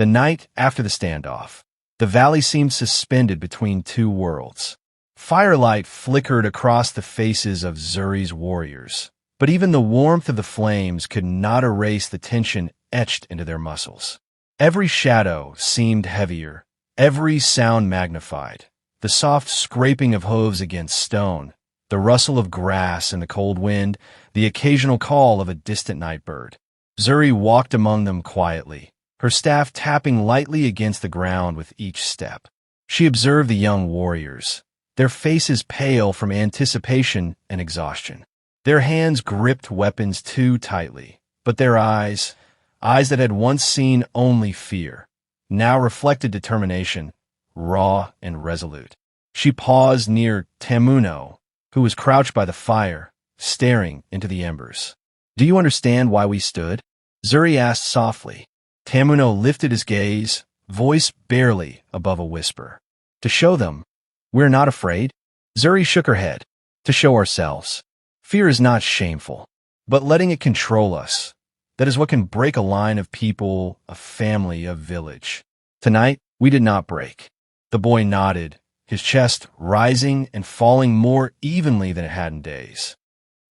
The night after the standoff, the valley seemed suspended between two worlds. Firelight flickered across the faces of Zuri's warriors, but even the warmth of the flames could not erase the tension etched into their muscles. Every shadow seemed heavier, every sound magnified. The soft scraping of hooves against stone, the rustle of grass in the cold wind, the occasional call of a distant night bird. Zuri walked among them quietly, her staff tapping lightly against the ground with each step. She observed the young warriors, their faces pale from anticipation and exhaustion. Their hands gripped weapons too tightly, but their eyes that had once seen only fear, now reflected determination, raw and resolute. She paused near Tamuno, who was crouched by the fire, staring into the embers. "Do you understand why we stood?" Zuri asked softly. Tamuno lifted his gaze, voice barely above a whisper. "To show them we're not afraid." Zuri shook her head. "To show ourselves. Fear is not shameful, but letting it control us, that is what can break a line of people, a family, a village. Tonight, we did not break." The boy nodded, his chest rising and falling more evenly than it had in days.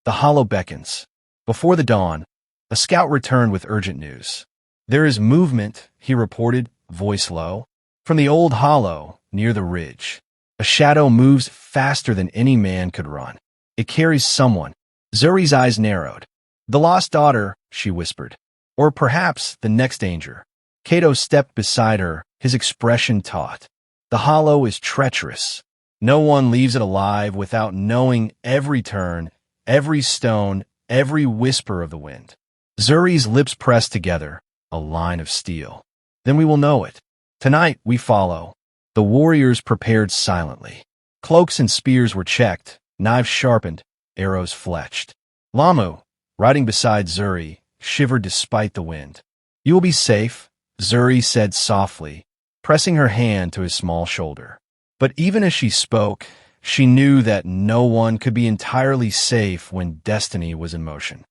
The hollow beckons. Before the dawn, a scout returned with urgent news. "There is movement," he reported, voice low. "From the old hollow, near the ridge. A shadow moves faster than any man could run. It carries someone." Zuri's eyes narrowed. "The lost daughter," she whispered. "Or perhaps the next danger." Cato stepped beside her, his expression taut. "The hollow is treacherous. No one leaves it alive without knowing every turn, every stone, every whisper of the wind." Zuri's lips pressed together, a line of steel. "Then we will know it. Tonight we follow." The warriors prepared silently. Cloaks and spears were checked, knives sharpened, arrows fletched. Lamu, riding beside Zuri, shivered despite the wind. "You will be safe," Zuri said softly, pressing her hand to his small shoulder. But even as she spoke, she knew that no one could be entirely safe when destiny was in motion.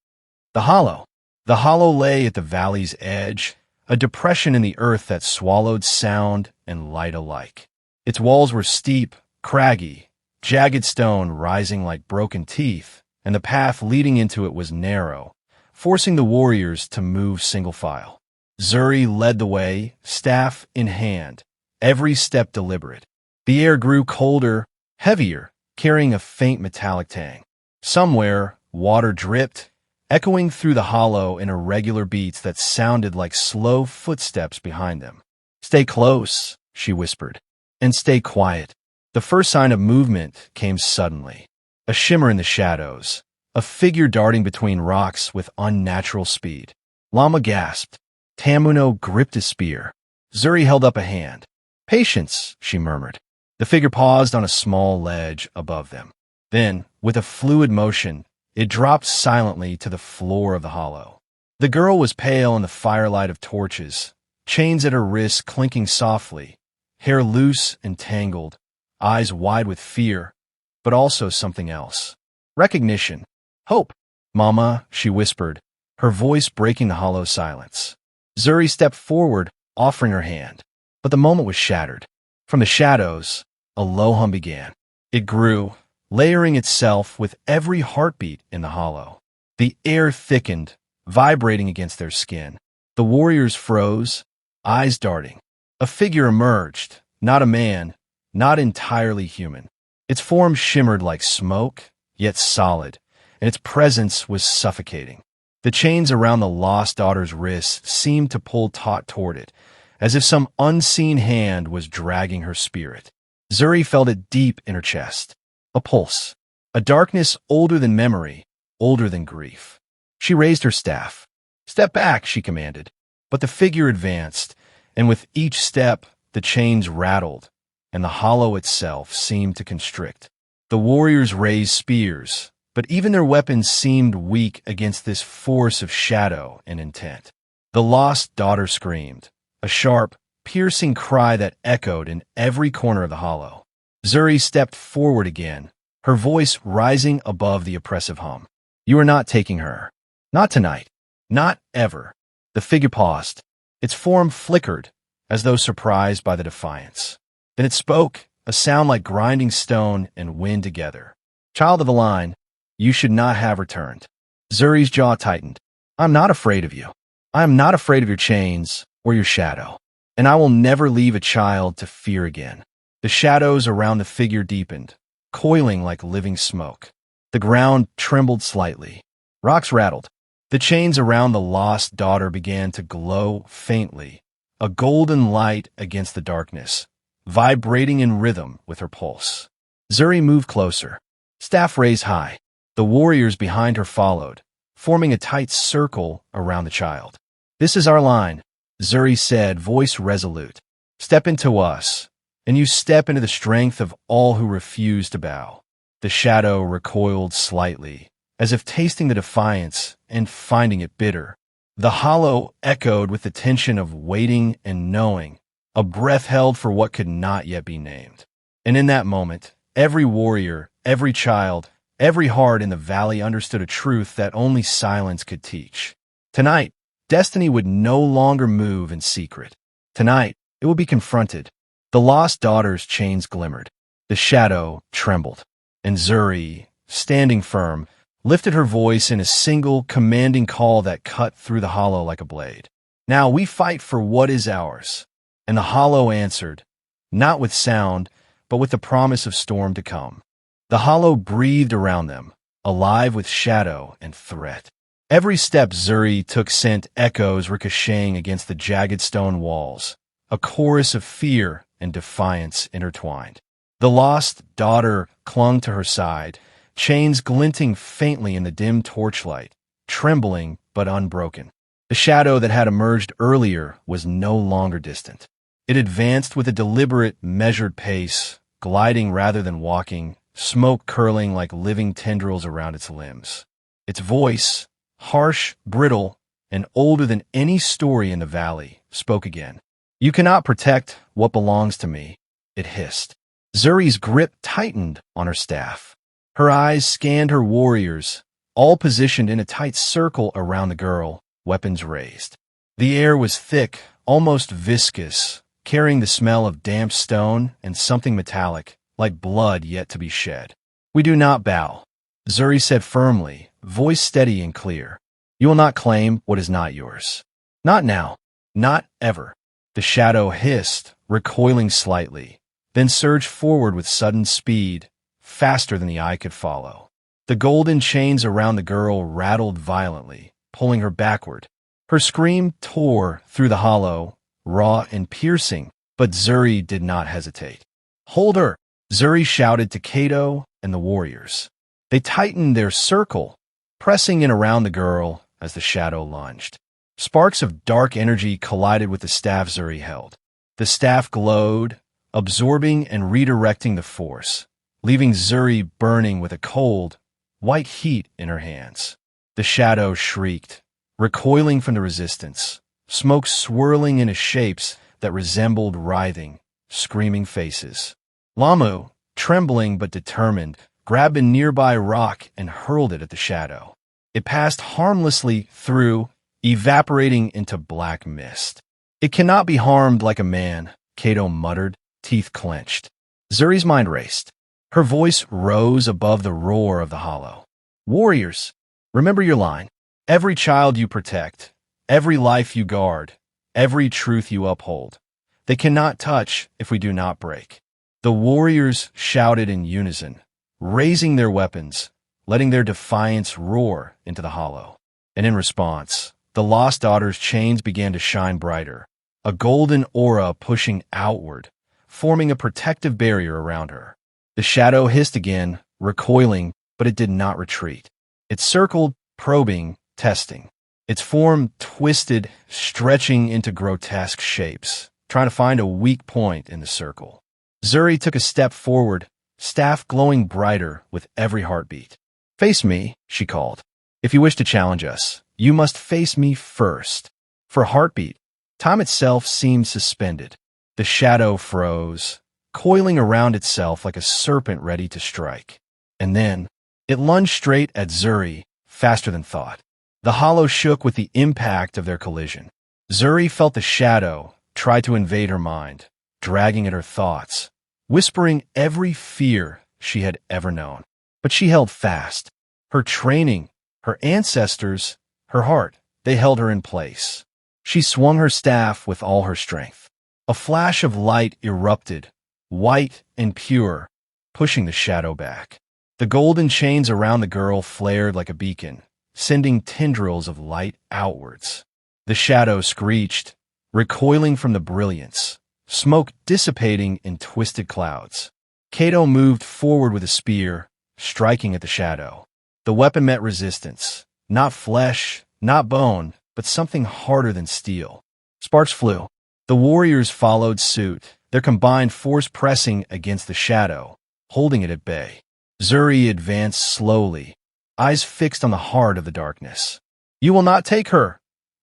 The hollow lay at the valley's edge, a depression in the earth that swallowed sound and light alike. Its walls were steep, craggy, jagged stone rising like broken teeth, and the path leading into it was narrow, forcing the warriors to move single file. Zuri led the way, staff in hand, every step deliberate. The air grew colder, heavier, carrying a faint metallic tang. Somewhere, water dripped, echoing through the hollow in irregular beats that sounded like slow footsteps behind them. "Stay close," she whispered, "and stay quiet." The first sign of movement came suddenly. A shimmer in the shadows, a figure darting between rocks with unnatural speed. Lama gasped. Tamuno gripped his spear. Zuri held up a hand. "Patience," she murmured. The figure paused on a small ledge above them. Then, with a fluid motion, it dropped silently to the floor of the hollow. The girl was pale in the firelight of torches, chains at her wrists clinking softly, hair loose and tangled, eyes wide with fear, but also something else. Recognition. Hope. "Mama," she whispered, her voice breaking the hollow silence. Zuri stepped forward, offering her hand, but the moment was shattered. From the shadows, a low hum began. It grew, layering itself with every heartbeat in the hollow. The air thickened, vibrating against their skin. The warriors froze, eyes darting. A figure emerged, not a man, not entirely human. Its form shimmered like smoke, yet solid, and its presence was suffocating. The chains around the lost daughter's wrists seemed to pull taut toward it, as if some unseen hand was dragging her spirit. Zuri felt it deep in her chest. A pulse. A darkness older than memory, older than grief. She raised her staff. "Step back," she commanded. But the figure advanced, and with each step, the chains rattled, and the hollow itself seemed to constrict. The warriors raised spears, but even their weapons seemed weak against this force of shadow and intent. The lost daughter screamed, a sharp, piercing cry that echoed in every corner of the hollow. Zuri stepped forward again, her voice rising above the oppressive hum. "You are not taking her. Not tonight. Not ever." The figure paused. Its form flickered, as though surprised by the defiance. Then it spoke, a sound like grinding stone and wind together. Child of the line, you should not have returned. Zuri's jaw tightened. I'm not afraid of you. I am not afraid of your chains or your shadow, and I will never leave a child to fear again. The shadows around the figure deepened, coiling like living smoke. The ground trembled slightly. Rocks rattled. The chains around the lost daughter began to glow faintly, a golden light against the darkness, vibrating in rhythm with her pulse. Zuri moved closer, staff raised high. The warriors behind her followed, forming a tight circle around the child. This is our line, Zuri said, voice resolute. Step into us, and you step into the strength of all who refuse to bow. The shadow recoiled slightly, as if tasting the defiance and finding it bitter. The hollow echoed with the tension of waiting and knowing, a breath held for what could not yet be named. And in that moment, every warrior, every child, every heart in the valley understood a truth that only silence could teach. Tonight, destiny would no longer move in secret. Tonight, it would be confronted. The lost daughter's chains glimmered. The shadow trembled. And Zuri, standing firm, lifted her voice in a single, commanding call that cut through the hollow like a blade. Now we fight for what is ours. And the hollow answered, not with sound, but with the promise of storm to come. The hollow breathed around them, alive with shadow and threat. Every step Zuri took sent echoes ricocheting against the jagged stone walls, a chorus of fear and defiance intertwined. The lost daughter clung to her side, chains glinting faintly in the dim torchlight, trembling but unbroken. The shadow that had emerged earlier was no longer distant. It advanced with a deliberate, measured pace, gliding rather than walking, smoke curling like living tendrils around its limbs. Its voice, harsh, brittle, and older than any story in the valley, spoke again. You cannot protect what belongs to me, it hissed. Zuri's grip tightened on her staff. Her eyes scanned her warriors, all positioned in a tight circle around the girl, weapons raised. The air was thick, almost viscous, carrying the smell of damp stone and something metallic, like blood yet to be shed. We do not bow, Zuri said firmly, voice steady and clear. You will not claim what is not yours. Not now. Not ever. The shadow hissed, recoiling slightly, then surged forward with sudden speed, faster than the eye could follow. The golden chains around the girl rattled violently, pulling her backward. Her scream tore through the hollow, raw and piercing, but Zuri did not hesitate. Hold her, Zuri shouted to Kato and the warriors. They tightened their circle, pressing in around the girl as the shadow lunged. Sparks of dark energy collided with the staff Zuri held. The staff glowed, absorbing and redirecting the force, leaving Zuri burning with a cold, white heat in her hands. The shadow shrieked, recoiling from the resistance, smoke swirling into shapes that resembled writhing, screaming faces. Lamu, trembling but determined, grabbed a nearby rock and hurled it at the shadow. It passed harmlessly through, evaporating into black mist. It cannot be harmed like a man, Kato muttered, teeth clenched. Zuri's mind raced. Her voice rose above the roar of the hollow. Warriors, remember your line. Every child you protect, every life you guard, every truth you uphold. They cannot touch if we do not break. The warriors shouted in unison, raising their weapons, letting their defiance roar into the hollow. And in response, the lost daughter's chains began to shine brighter, a golden aura pushing outward, forming a protective barrier around her. The shadow hissed again, recoiling, but it did not retreat. It circled, probing, testing. Its form twisted, stretching into grotesque shapes, trying to find a weak point in the circle. Zuri took a step forward, staff glowing brighter with every heartbeat. Face me, she called. If you wish to challenge us, you must face me first. For a heartbeat, time itself seemed suspended. The shadow froze, coiling around itself like a serpent ready to strike. And then, it lunged straight at Zuri, faster than thought. The hollow shook with the impact of their collision. Zuri felt the shadow, tried to invade her mind, dragging at her thoughts, whispering every fear she had ever known. But she held fast. Her training, her ancestors, her heart, they held her in place. She swung her staff with all her strength. A flash of light erupted, white and pure, pushing the shadow back. The golden chains around the girl flared like a beacon, sending tendrils of light outwards. The shadow screeched, recoiling from the brilliance, smoke dissipating in twisted clouds. Cato moved forward with a spear, striking at the shadow. The weapon met resistance. Not flesh, not bone, but something harder than steel. Sparks flew. The warriors followed suit, their combined force pressing against the shadow, holding it at bay. Zuri advanced slowly, eyes fixed on the heart of the darkness. "You will not take her,"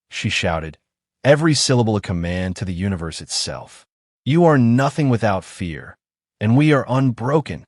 she shouted, every syllable a command to the universe itself. "You are nothing without fear, and we are unbroken."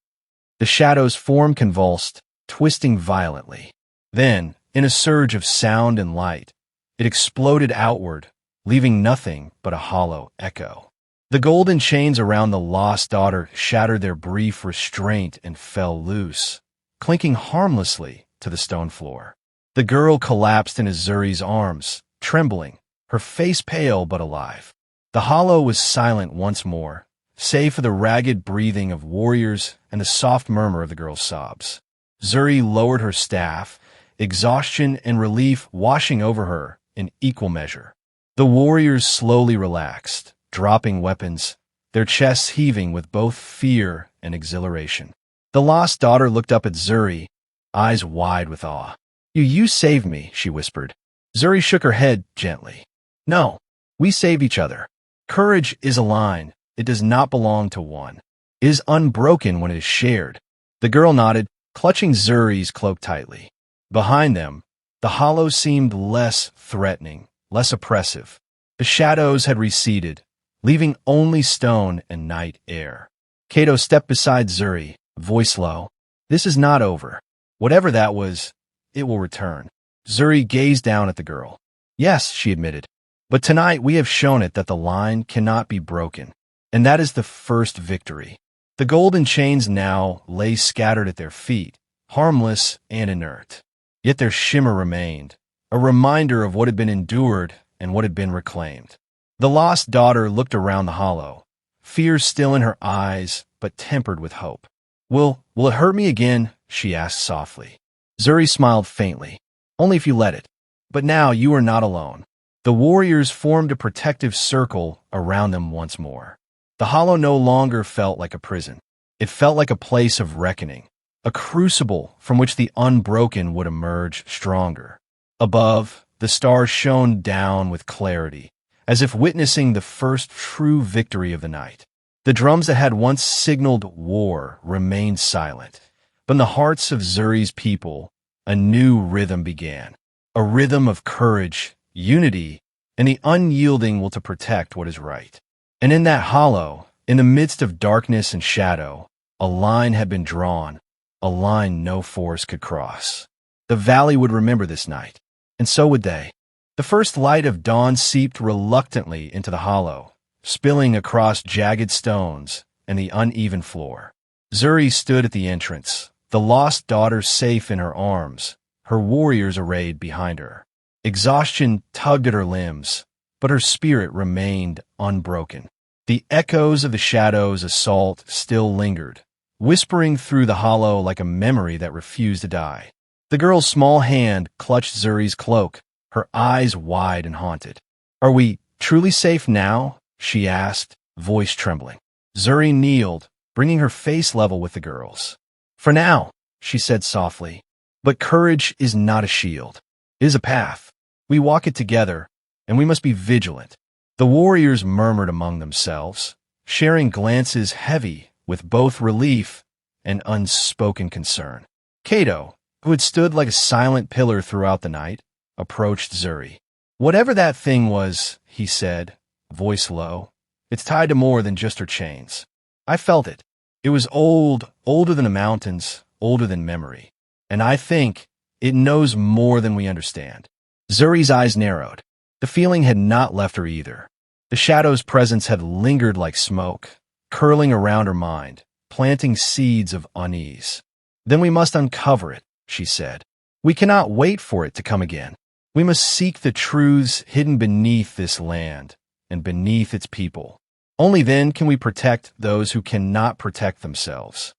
The shadow's form convulsed, twisting violently. Then, in a surge of sound and light, it exploded outward, leaving nothing but a hollow echo. The golden chains around the lost daughter shattered their brief restraint and fell loose, clinking harmlessly to the stone floor. The girl collapsed into Zuri's arms, trembling, her face pale but alive. The hollow was silent once more, save for the ragged breathing of warriors and the soft murmur of the girl's sobs. Zuri lowered her staff, exhaustion and relief washing over her in equal measure. The warriors slowly relaxed, dropping weapons, their chests heaving with both fear and exhilaration. The lost daughter looked up at Zuri, eyes wide with awe. You saved me," she whispered. Zuri shook her head gently. "No, we save each other. Courage is a line. It does not belong to one. It is unbroken when it is shared." The girl nodded, clutching Zuri's cloak tightly. Behind them, the hollow seemed less threatening, less oppressive. The shadows had receded, leaving only stone and night air. Cato stepped beside Zuri, voice low. "This is not over. Whatever that was, it will return." Zuri gazed down at the girl. "Yes," she admitted, "but tonight we have shown it that the line cannot be broken, and that is the first victory." The golden chains now lay scattered at their feet, harmless and inert. Yet their shimmer remained, a reminder of what had been endured and what had been reclaimed. The lost daughter looked around the hollow, fear still in her eyes, but tempered with hope. Will it hurt me again?" she asked softly. Zuri smiled faintly. "Only if you let it. But now you are not alone." The warriors formed a protective circle around them once more. The hollow no longer felt like a prison. It felt like a place of reckoning, a crucible from which the unbroken would emerge stronger. Above, the stars shone down with clarity, as if witnessing the first true victory of the night. The drums that had once signaled war remained silent, but in the hearts of Zuri's people, a new rhythm began, a rhythm of courage, unity, and the unyielding will to protect what is right. And in that hollow, in the midst of darkness and shadow, a line had been drawn, a line no force could cross. The valley would remember this night, and so would they. The first light of dawn seeped reluctantly into the hollow, spilling across jagged stones and the uneven floor. Zuri stood at the entrance, the lost daughter safe in her arms, her warriors arrayed behind her. Exhaustion tugged at her limbs, but her spirit remained unbroken. The echoes of the shadow's assault still lingered, whispering through the hollow like a memory that refused to die. The girl's small hand clutched Zuri's cloak, her eyes wide and haunted. "Are we truly safe now?" she asked, voice trembling. Zuri kneeled, bringing her face level with the girl's. "For now," she said softly, "but courage is not a shield. It is a path. We walk it together, and we must be vigilant." The warriors murmured among themselves, sharing glances heavy with both relief and unspoken concern. Cato, who had stood like a silent pillar throughout the night, approached Zuri. "Whatever that thing was," he said, voice low, "it's tied to more than just her chains. I felt it. It was old, older than the mountains, older than memory. And I think it knows more than we understand." Zuri's eyes narrowed. The feeling had not left her either. The shadow's presence had lingered like smoke, curling around her mind, planting seeds of unease. "Then we must uncover it," she said. "We cannot wait for it to come again. We must seek the truths hidden beneath this land and beneath its people. Only then can we protect those who cannot protect themselves."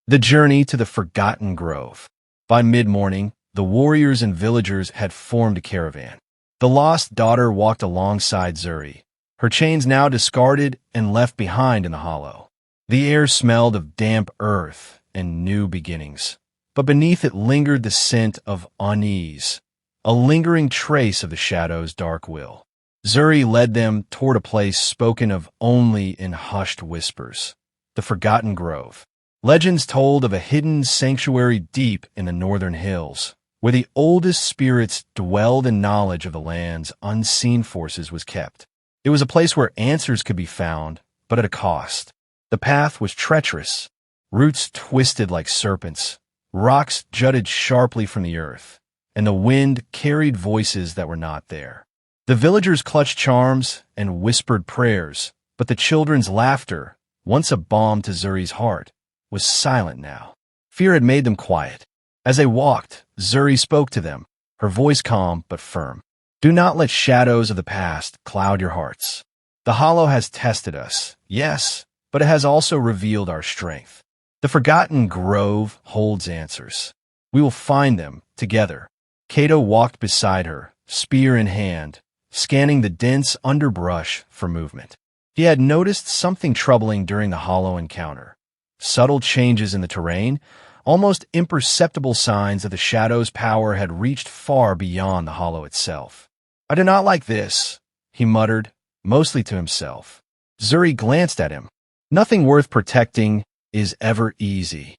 The journey to the Forgotten Grove. By mid-morning, the warriors and villagers had formed a caravan. The lost daughter walked alongside Zuri, her chains now discarded and left behind in the hollow. The air smelled of damp earth and new beginnings, but beneath it lingered the scent of unease, a lingering trace of the shadow's dark will. Zuri led them toward a place spoken of only in hushed whispers, the Forgotten Grove. Legends told of a hidden sanctuary deep in the northern hills, where the oldest spirits dwelled and knowledge of the land's unseen forces was kept. It was a place where answers could be found, but at a cost. The path was treacherous, roots twisted like serpents, rocks jutted sharply from the earth, and the wind carried voices that were not there. The villagers clutched charms and whispered prayers, but the children's laughter, once a balm to Zuri's heart, was silent now. Fear had made them quiet. As they walked, Zuri spoke to them, her voice calm but firm. "Do not let shadows of the past cloud your hearts. The hollow has tested us, yes, but it has also revealed our strength. The Forgotten Grove holds answers. We will find them together." Cato walked beside her, spear in hand, scanning the dense underbrush for movement. He had noticed something troubling during the hollow encounter. Subtle changes in the terrain, almost imperceptible signs that the shadow's power had reached far beyond the hollow itself. "I do not like this," he muttered, mostly to himself. Zuri glanced at him. "Nothing worth protecting is ever easy."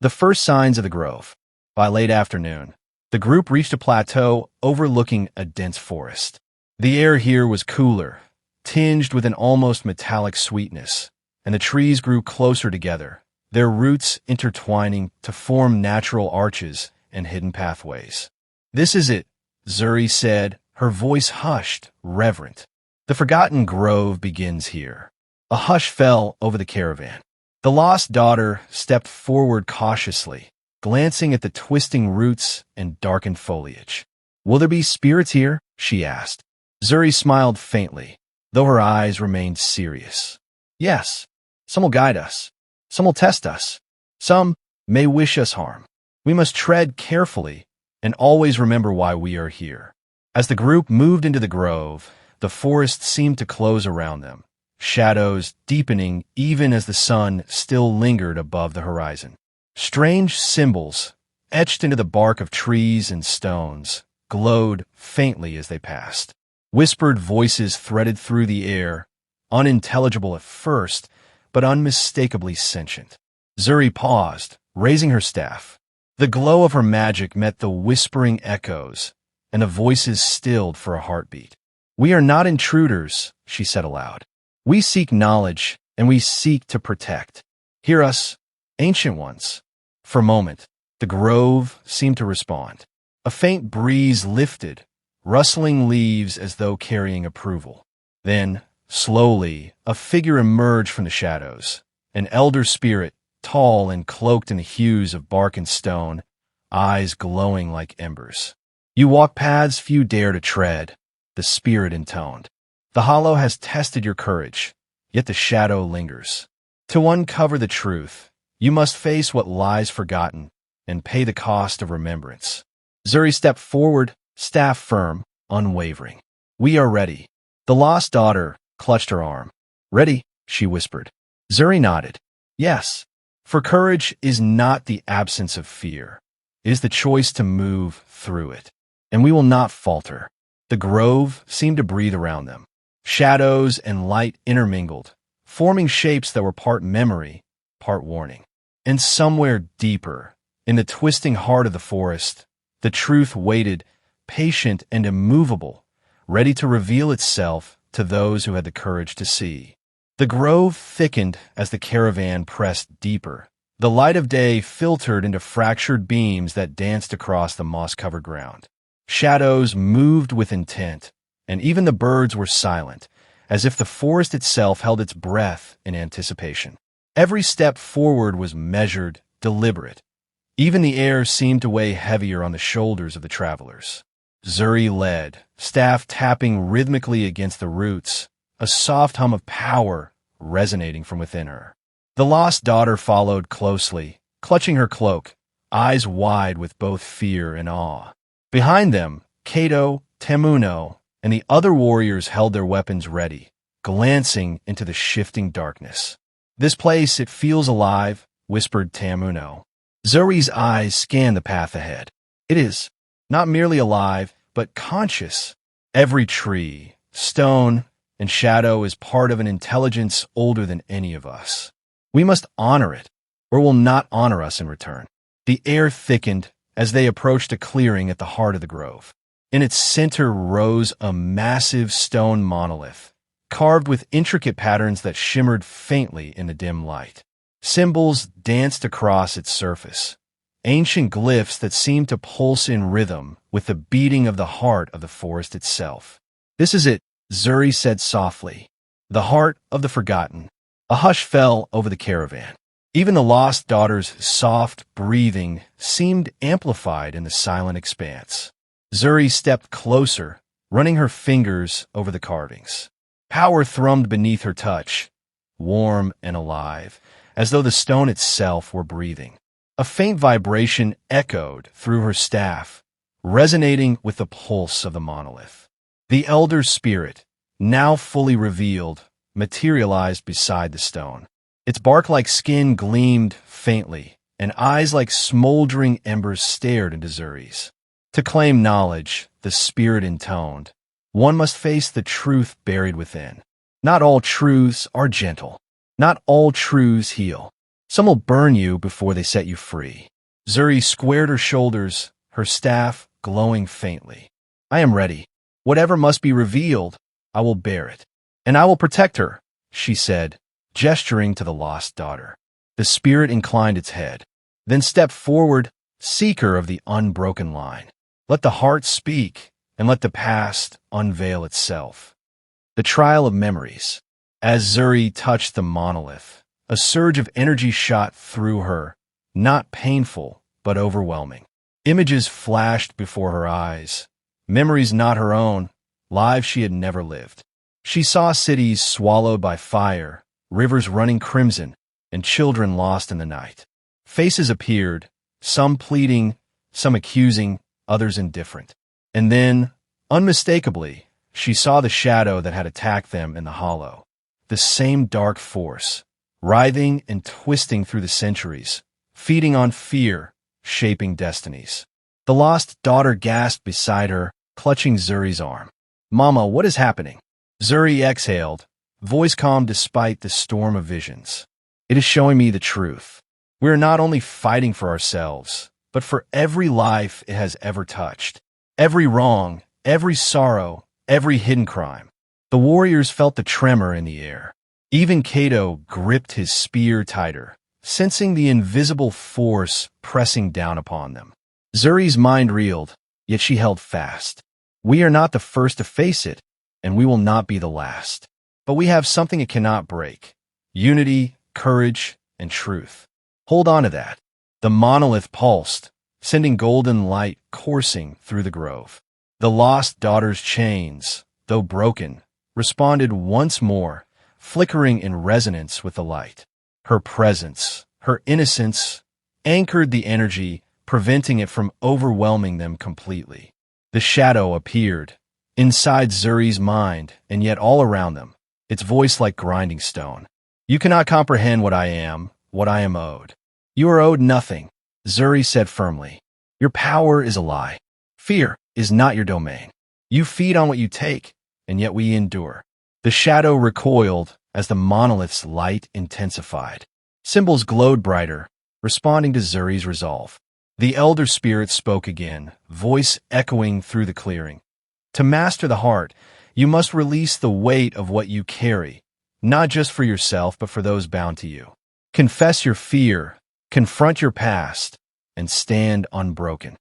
The first signs of the grove. By late afternoon, the group reached a plateau overlooking a dense forest. The air here was cooler, tinged with an almost metallic sweetness, and the trees grew closer together, their roots intertwining to form natural arches and hidden pathways. "This is it," Zuri said, her voice hushed, reverent. "The Forgotten Grove begins here." A hush fell over the caravan. The lost daughter stepped forward cautiously, glancing at the twisting roots and darkened foliage. "Will there be spirits here?" she asked. Zuri smiled faintly, though her eyes remained serious. "Yes, some will guide us. Some will test us. Some may wish us harm. We must tread carefully and always remember why we are here." As the group moved into the grove, the forest seemed to close around them, shadows deepening even as the sun still lingered above the horizon. Strange symbols, etched into the bark of trees and stones, glowed faintly as they passed. Whispered voices threaded through the air, unintelligible at first, but unmistakably sentient. Zuri paused, raising her staff. The glow of her magic met the whispering echoes, and the voices stilled for a heartbeat. "We are not intruders," she said aloud. "We seek knowledge, and we seek to protect. Hear us, ancient ones." For a moment, the grove seemed to respond. A faint breeze lifted, rustling leaves as though carrying approval. Then, slowly, a figure emerged from the shadows, an elder spirit, tall and cloaked in the hues of bark and stone, eyes glowing like embers. "You walk paths few dare to tread," the spirit intoned. "The hollow has tested your courage, yet the shadow lingers. To uncover the truth, you must face what lies forgotten and pay the cost of remembrance." Zuri stepped forward, staff firm, unwavering. "We are ready." The lost daughter clutched her arm. "Ready?" she whispered. Zuri nodded. "Yes, for courage is not the absence of fear. It is the choice to move through it. And we will not falter." The grove seemed to breathe around them. Shadows and light intermingled, forming shapes that were part memory, part warning. And somewhere deeper, in the twisting heart of the forest, the truth waited, patient and immovable, ready to reveal itself to those who had the courage to see. The grove thickened as the caravan pressed deeper. The light of day filtered into fractured beams that danced across the moss-covered ground. Shadows moved with intent, and even the birds were silent, as if the forest itself held its breath in anticipation. Every step forward was measured, deliberate. Even the air seemed to weigh heavier on the shoulders of the travelers. Zuri led, staff tapping rhythmically against the roots, a soft hum of power resonating from within her. The lost daughter followed closely, clutching her cloak, eyes wide with both fear and awe. Behind them, Kato, Temuno, and the other warriors held their weapons ready, glancing into the shifting darkness. "This place, it feels alive," whispered Temuno. Zuri's eyes scanned the path ahead. "It is not merely alive, but conscious. Every tree, stone, and shadow is part of an intelligence older than any of us. We must honor it, or it will not honor us in return." The air thickened as they approached a clearing at the heart of the grove. In its center rose a massive stone monolith, carved with intricate patterns that shimmered faintly in the dim light. Symbols danced across its surface, ancient glyphs that seemed to pulse in rhythm with the beating of the heart of the forest itself. "This is it," Zuri said softly. "The heart of the forgotten." A hush fell over the caravan. Even the lost daughter's soft breathing seemed amplified in the silent expanse. Zuri stepped closer, running her fingers over the carvings. Power thrummed beneath her touch, warm and alive, as though the stone itself were breathing. A faint vibration echoed through her staff, resonating with the pulse of the monolith. The elder's spirit, now fully revealed, materialized beside the stone. Its bark-like skin gleamed faintly, and eyes like smoldering embers stared into Zuri's. To claim knowledge, the spirit intoned, one must face the truth buried within. Not all truths are gentle. Not all truths heal. Some will burn you before they set you free. Zuri squared her shoulders, her staff glowing faintly. "I am ready. Whatever must be revealed, I will bear it. And I will protect her," she said, gesturing to the lost daughter. The spirit inclined its head, then stepped forward, seeker of the unbroken line. Let the heart speak, and let the past unveil itself. The trial of memories. As Zuri touched the monolith, a surge of energy shot through her, not painful, but overwhelming. Images flashed before her eyes, memories not her own, lives she had never lived. She saw cities swallowed by fire, rivers running crimson, and children lost in the night. Faces appeared, some pleading, some accusing, others indifferent. And then, unmistakably, she saw the shadow that had attacked them in the hollow. The same dark force, writhing and twisting through the centuries, feeding on fear, shaping destinies. The lost daughter gasped beside her, clutching Zuri's arm. "Mama, what is happening?" Zuri exhaled, voice calm despite the storm of visions. "It is showing me the truth. We are not only fighting for ourselves, but for every life it has ever touched. Every wrong, every sorrow, every hidden crime." The warriors felt the tremor in the air. Even Kato gripped his spear tighter, sensing the invisible force pressing down upon them. Zuri's mind reeled, yet she held fast. "We are not the first to face it, and we will not be the last. But we have something it cannot break: unity, courage, and truth. Hold on to that." The monolith pulsed, sending golden light coursing through the grove. The lost daughter's chains, though broken, responded once more, flickering in resonance with the light. Her presence, her innocence, anchored the energy, preventing it from overwhelming them completely. The shadow appeared, inside Zuri's mind, and yet all around them, its voice like grinding stone. "You cannot comprehend what I am owed." "You are owed nothing," Zuri said firmly. "Your power is a lie. Fear is not your domain. You feed on what you take, and yet we endure." The shadow recoiled as the monolith's light intensified. Symbols glowed brighter, responding to Zuri's resolve. The elder spirit spoke again, voice echoing through the clearing. "To master the heart, you must release the weight of what you carry, not just for yourself, but for those bound to you. Confess your fear, confront your past, and stand unbroken."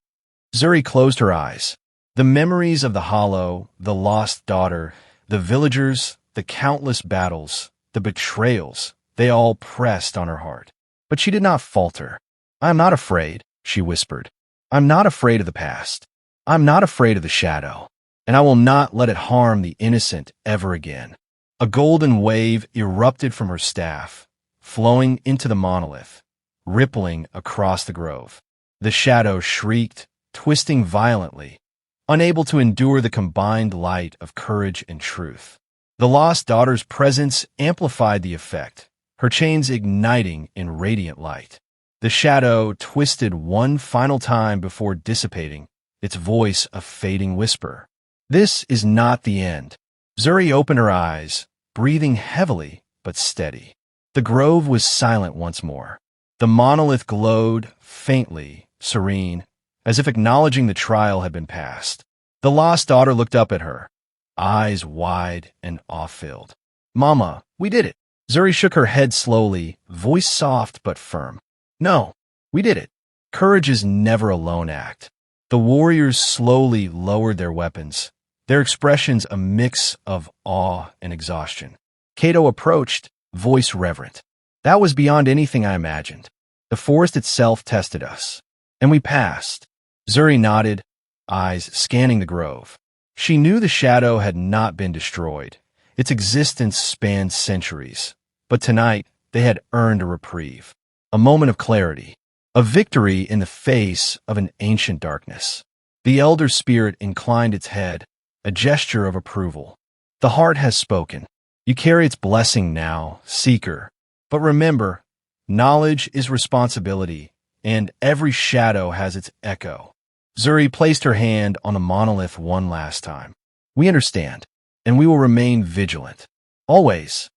Zuri closed her eyes. The memories of the hollow, the lost daughter, the villagers, the countless battles, the betrayals, they all pressed on her heart. But she did not falter. "I am not afraid," she whispered. "I'm not afraid of the past. I'm not afraid of the shadow, and I will not let it harm the innocent ever again." A golden wave erupted from her staff, flowing into the monolith, rippling across the grove. The shadow shrieked, twisting violently, unable to endure the combined light of courage and truth. The lost daughter's presence amplified the effect, her chains igniting in radiant light. The shadow twisted one final time before dissipating, its voice a fading whisper. "This is not the end." Zuri opened her eyes, breathing heavily but steady. The grove was silent once more. The monolith glowed, faintly, serene, as if acknowledging the trial had been passed. The lost daughter looked up at her, eyes wide and awe-filled. "Mama, we did it." Zuri shook her head slowly, voice soft but firm. "No, we did it." Courage is never a lone act. The warriors slowly lowered their weapons, their expressions a mix of awe and exhaustion. Cato approached, voice reverent. "That was beyond anything I imagined. The forest itself tested us, and we passed." Zuri nodded, eyes scanning the grove. She knew the shadow had not been destroyed. Its existence spanned centuries. But tonight, they had earned a reprieve, a moment of clarity, a victory in the face of an ancient darkness. The elder spirit inclined its head, a gesture of approval. "The heart has spoken. You carry its blessing now, seeker. But remember, knowledge is responsibility, and every shadow has its echo." Zuri placed her hand on the monolith one last time. "We understand, and we will remain vigilant. Always."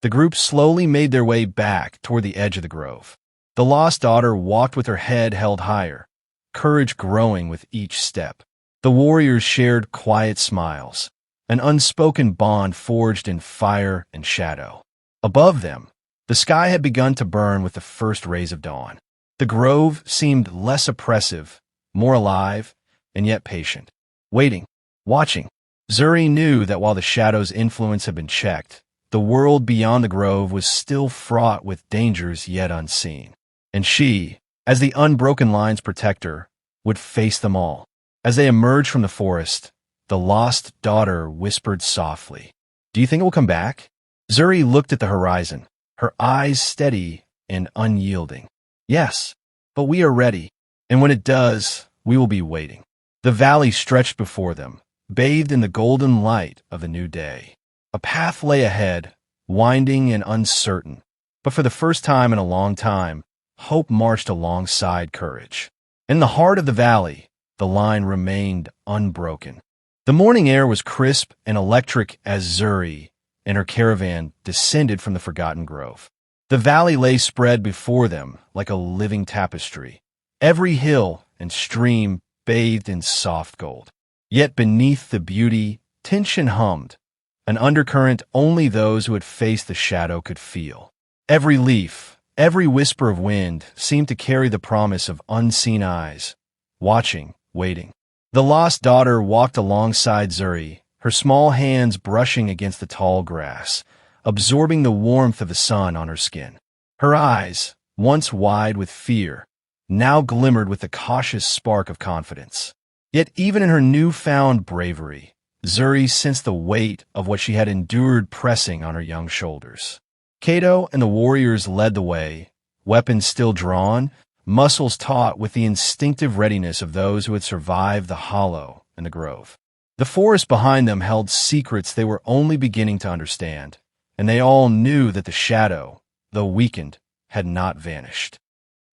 The group slowly made their way back toward the edge of the grove. The lost daughter walked with her head held higher, courage growing with each step. The warriors shared quiet smiles, an unspoken bond forged in fire and shadow. Above them, the sky had begun to burn with the first rays of dawn. The grove seemed less oppressive, more alive, and yet patient, waiting, watching. Zuri knew that while the shadow's influence had been checked, the world beyond the grove was still fraught with dangers yet unseen. And she, as the unbroken line's protector, would face them all. As they emerged from the forest, the lost daughter whispered softly, "Do you think it will come back?" Zuri looked at the horizon, her eyes steady and unyielding. "Yes, but we are ready, and when it does, we will be waiting." The valley stretched before them, bathed in the golden light of the new day. A path lay ahead, winding and uncertain, but for the first time in a long time, hope marched alongside courage. In the heart of the valley, the line remained unbroken. The morning air was crisp and electric as Zuri and her caravan descended from the forgotten grove. The valley lay spread before them like a living tapestry, every hill and stream bathed in soft gold. Yet beneath the beauty, tension hummed, an undercurrent only those who had faced the shadow could feel. Every leaf, every whisper of wind seemed to carry the promise of unseen eyes, watching, waiting. The lost daughter walked alongside Zuri, her small hands brushing against the tall grass, absorbing the warmth of the sun on her skin. Her eyes, once wide with fear, now glimmered with a cautious spark of confidence. Yet even in her newfound bravery, Zuri sensed the weight of what she had endured pressing on her young shoulders. Cato and the warriors led the way, weapons still drawn, muscles taut with the instinctive readiness of those who had survived the hollow and the grove. The forest behind them held secrets they were only beginning to understand, and they all knew that the shadow, though weakened, had not vanished.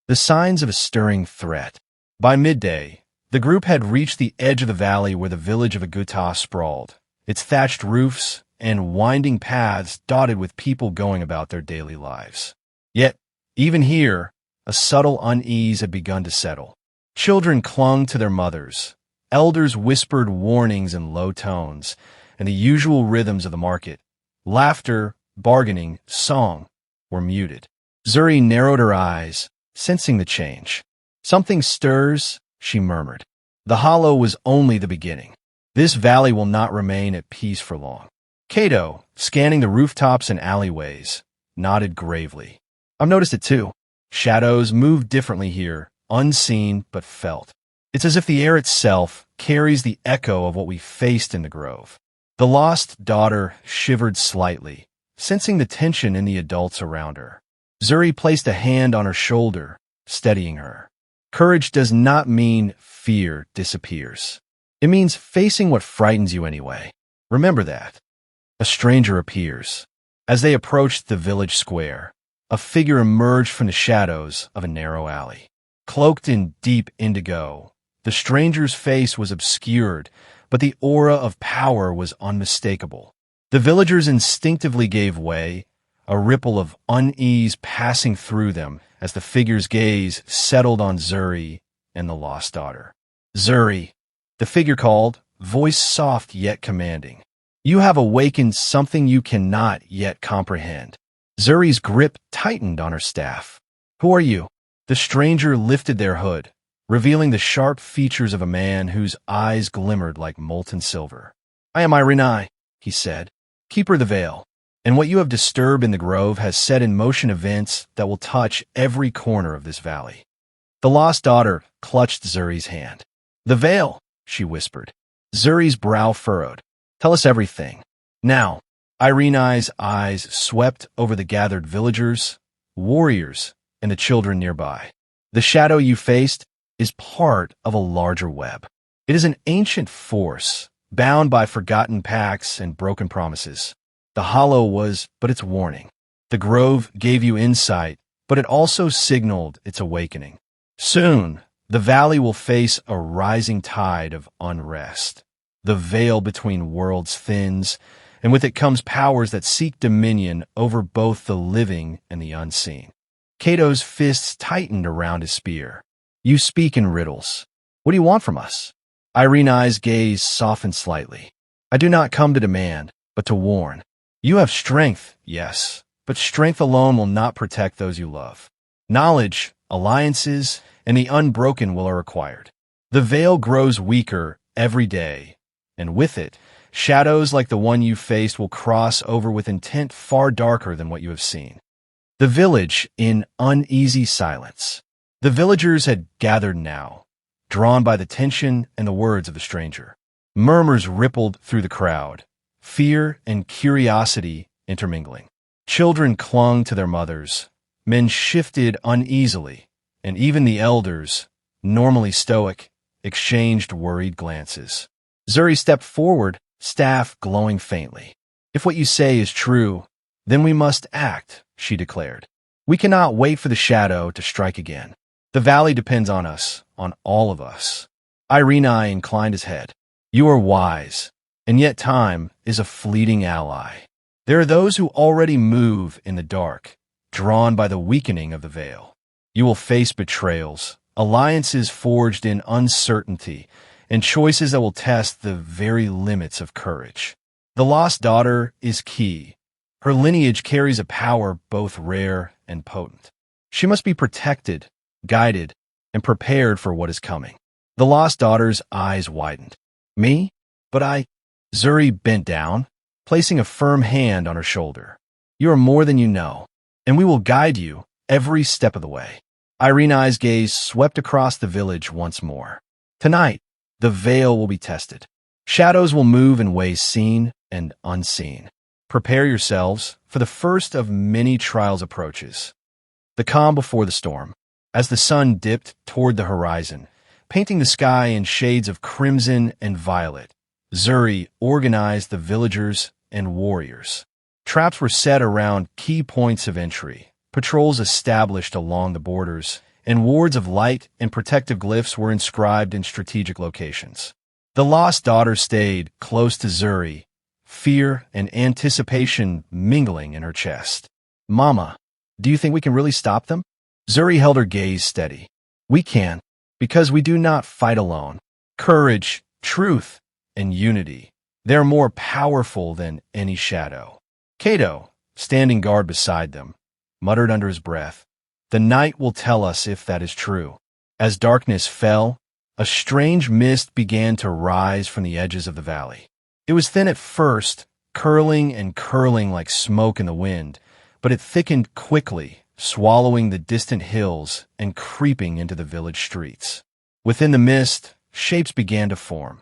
The signs of a stirring threat. By midday, the group had reached the edge of the valley where the village of Aguta sprawled, its thatched roofs and winding paths dotted with people going about their daily lives. Yet, even here, a subtle unease had begun to settle. Children clung to their mothers, elders whispered warnings in low tones, and the usual rhythms of the market, laughter, bargaining, song, were muted. Zuri narrowed her eyes, sensing the change. "Something stirs," she murmured. "The hollow was only the beginning. This valley will not remain at peace for long." Kato, scanning the rooftops and alleyways, nodded gravely. I've noticed it too. Shadows move differently here, unseen but felt. It's as if the air itself carries the echo of what we faced in the grove. The lost daughter shivered slightly, sensing the tension in the adults around her. Zuri placed a hand on her shoulder, steadying her. Courage does not mean fear disappears. It means facing what frightens you anyway. Remember that. A stranger appears. As they approached the village square, a figure emerged from the shadows of a narrow alley. Cloaked in deep indigo, the stranger's face was obscured, but the aura of power was unmistakable. The villagers instinctively gave way, a ripple of unease passing through them as the figure's gaze settled on Zuri and the lost daughter. Zuri, the figure called, voice soft yet commanding. You have awakened something you cannot yet comprehend. Zuri's grip tightened on her staff. Who are you? The stranger lifted their hood, revealing the sharp features of a man whose eyes glimmered like molten silver. I am Irenai, he said, keeper of the veil, and what you have disturbed in the grove has set in motion events that will touch every corner of this valley. The lost daughter clutched Zuri's hand. The veil, she whispered. Zuri's brow furrowed. Tell us everything. Now, Irenai's eyes swept over the gathered villagers, warriors, and the children nearby. The shadow you faced is part of a larger web. It is an ancient force, bound by forgotten pacts and broken promises. The hollow was but its warning. The grove gave you insight, but it also signaled its awakening. Soon, the valley will face a rising tide of unrest. The veil between worlds thins, and with it comes powers that seek dominion over both the living and the unseen. Kato's fists tightened around his spear. You speak in riddles. What do you want from us? Irenai's gaze softened slightly. I do not come to demand, but to warn. You have strength, yes, but strength alone will not protect those you love. Knowledge, alliances, and the unbroken will are required. The veil grows weaker every day, and with it, shadows like the one you faced will cross over with intent far darker than what you have seen. The village in uneasy silence. The villagers had gathered now, drawn by the tension and the words of the stranger. Murmurs rippled through the crowd, fear and curiosity intermingling. Children clung to their mothers, men shifted uneasily, and even the elders, normally stoic, exchanged worried glances. Zuri stepped forward, staff glowing faintly. If what you say is true, then we must act, she declared. We cannot wait for the shadow to strike again. The valley depends on us, on all of us. Irenai inclined his head. You are wise, and yet time is a fleeting ally. There are those who already move in the dark, drawn by the weakening of the veil. You will face betrayals, alliances forged in uncertainty, and choices that will test the very limits of courage. The lost daughter is key. Her lineage carries a power both rare and potent. She must be protected, guided, and prepared for what is coming. The lost daughter's eyes widened. Me? But I... Zuri bent down, placing a firm hand on her shoulder. You are more than you know, and we will guide you every step of the way. Irenai's gaze swept across the village once more. Tonight, the veil will be tested. Shadows will move in ways seen and unseen. Prepare yourselves, for the first of many trials approaches. The calm before the storm. As the sun dipped toward the horizon, painting the sky in shades of crimson and violet, Zuri organized the villagers and warriors. Traps were set around key points of entry, patrols established along the borders, and wards of light and protective glyphs were inscribed in strategic locations. The lost daughter stayed close to Zuri, fear and anticipation mingling in her chest. Mama, do you think we can really stop them? Zuri held her gaze steady. We can, because we do not fight alone. Courage, truth, and unity. They are more powerful than any shadow. Kato, standing guard beside them, muttered under his breath, The night will tell us if that is true. As darkness fell, a strange mist began to rise from the edges of the valley. It was thin at first, curling and curling like smoke in the wind, but it thickened quickly, swallowing the distant hills and creeping into the village streets. Within the mist, shapes began to form.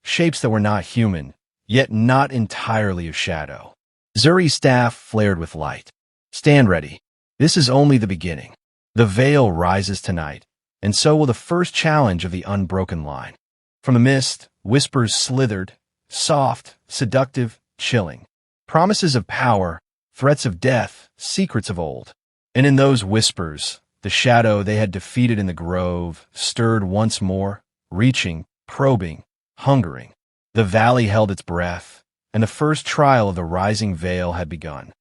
Shapes that were not human, yet not entirely of shadow. Zuri's staff flared with light. Stand ready. This is only the beginning. The veil rises tonight, and so will the first challenge of the unbroken line. From the mist, whispers slithered, soft, seductive, chilling. Promises of power, threats of death, secrets of old. And in those whispers, the shadow they had defeated in the grove stirred once more, reaching, probing, hungering. The valley held its breath, and the first trial of the rising veil had begun.